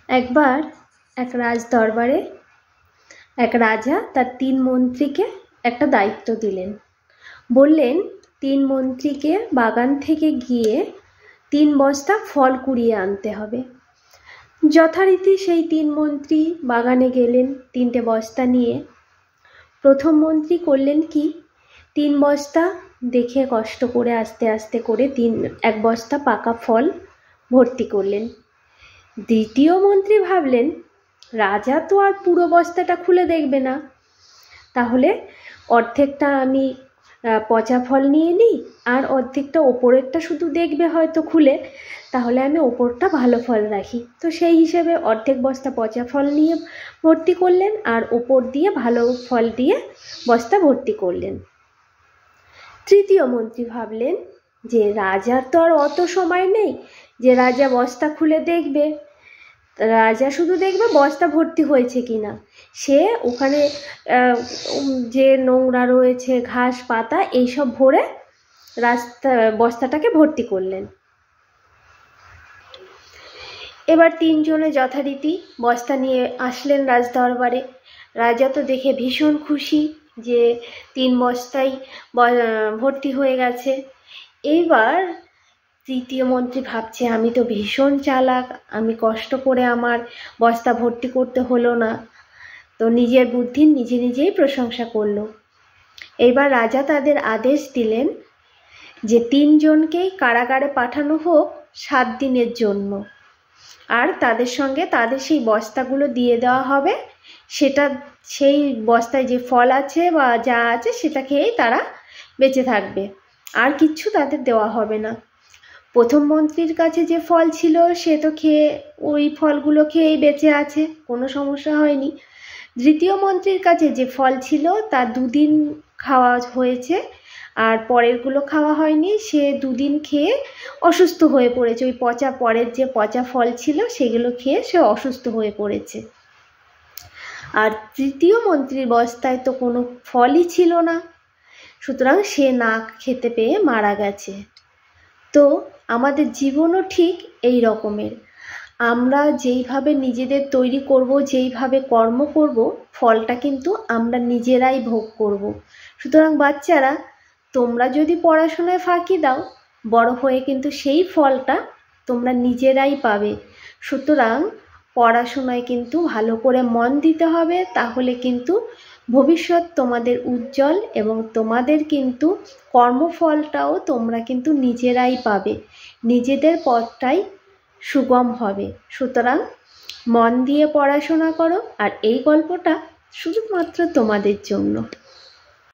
একবার এক রাজদরবারে এক রাজা তার 3 মন্ত্রীকে একটা দায়িত্ব দিলেন। বললেন 3 মন্ত্রীকে বাগান থেকে গিয়ে 3 বস্তা ফল কুড়িয়ে আনতে হবে। যথারীতি সেই 3 মন্ত্রী বাগানে গেলেন 3টে বস্তা নিয়ে। প্রথম মন্ত্রী করলেন কি, 3 বস্তা দেখে কষ্ট করে আস্তে আস্তে করে 1 বস্তা পাকা ফল ভর্তি করলেন। দ্বিতীয় মন্ত্রী ভাবলেন রাজা তো আর পুরো বস্তাটা খুলে দেখবে না, তাহলে অর্ধেকটা আমি পচা ফল নিয়ে নিই আর অর্ধেকটা ওপরেরটা শুধু দেখবে হয়তো খুলে, তাহলে আমি ওপরটা ভালো ফল রাখি। তো সেই হিসেবে অর্ধেক বস্তা পচা ফল নিয়ে ভর্তি করলেন আর ওপর দিয়ে ভালো ফল দিয়ে বস্তা ভর্তি করলেন। তৃতীয় মন্ত্রী ভাবলেন যে রাজার তো আর অত সময় নেই যে রাজা বস্তা খুলে দেখবে, রাজা শুধু দেখবে বস্তা ভর্তি হয়েছে কিনা। সে ওখানে যে নোংরা রয়েছে ঘাস পাতা এইসব ভরে বস্তাটাকে ভর্তি করলেন। এবার 3 জনে যথারীতি বস্তা নিয়ে আসলেন রাজদরবারে। রাজা তো দেখে ভীষণ খুশি যে 3 বস্তাই ভর্তি হয়ে গেছে। এইবার তৃতীয় মন্ত্রী ভাবছে আমি তো ভীষণ চালাক, আমি কষ্ট করে আমার বস্তা ভর্তি করতে হলো না। তো নিজের বুদ্ধির নিজেই প্রশংসা করলো। এইবার রাজা তাদের আদেশ দিলেন যে 3 জনকেই কারাগারে পাঠানো হোক 7 দিনের জন্য, আর তাদের সঙ্গে তাদের সেই বস্তাগুলো দিয়ে দেওয়া হবে। সেটা সেই বস্তায় যে ফল আছে বা যা আছে সেটা খেয়েই তারা বেঁচে থাকবে, আর কিচ্ছু তাদের দেওয়া হবে না। প্রথম মন্ত্রীর কাছে যে ফল ছিল সে তো খেয়ে ওই ফলগুলো খেয়েই বেঁচে আছে, কোনো সমস্যা হয়নি। দ্বিতীয় মন্ত্রীর কাছে যে ফল ছিল তার 2 দিন খাওয়া হয়েছে আর পরেরগুলো খাওয়া হয়নি, সে 2 দিন খেয়ে অসুস্থ হয়ে পড়েছে। ওই পরের যে পচা ফল ছিল সেগুলো খেয়ে সে অসুস্থ হয়ে পড়েছে। আর তৃতীয় মন্ত্রীর বস্তায় তো কোনো ফলই ছিল না, সুতরাং সে না খেতে পেয়ে মারা গেছে। তো আমাদের জীবনও ঠিক এই রকমের, আমরা যেইভাবে নিজেদের তৈরি করব, যেইভাবে কর্ম করব, ফলটা কিন্তু আমরা নিজেরাই ভোগ করব। সুতরাং বাচ্চারা, তোমরা যদি পড়াশোনায় ফাঁকি দাও, বড় হয়ে কিন্তু সেই ফলটা তোমরা নিজেরাই পাবে। সুতরাং পড়াশোনায় কিন্তু ভালো করে মন দিতে হবে, তাহলে কিন্তু ভবিষ্যৎ তোমাদের উজ্জ্বল এবং তোমাদের কিন্তু কর্মফলটাও তোমরা কিন্তু নিজেরাই পাবে, নিজেদের পথটাই সুগম হবে। সুতরাং মন দিয়ে পড়াশোনা করো, আর এই গল্পটা শুধুমাত্র তোমাদের জন্য।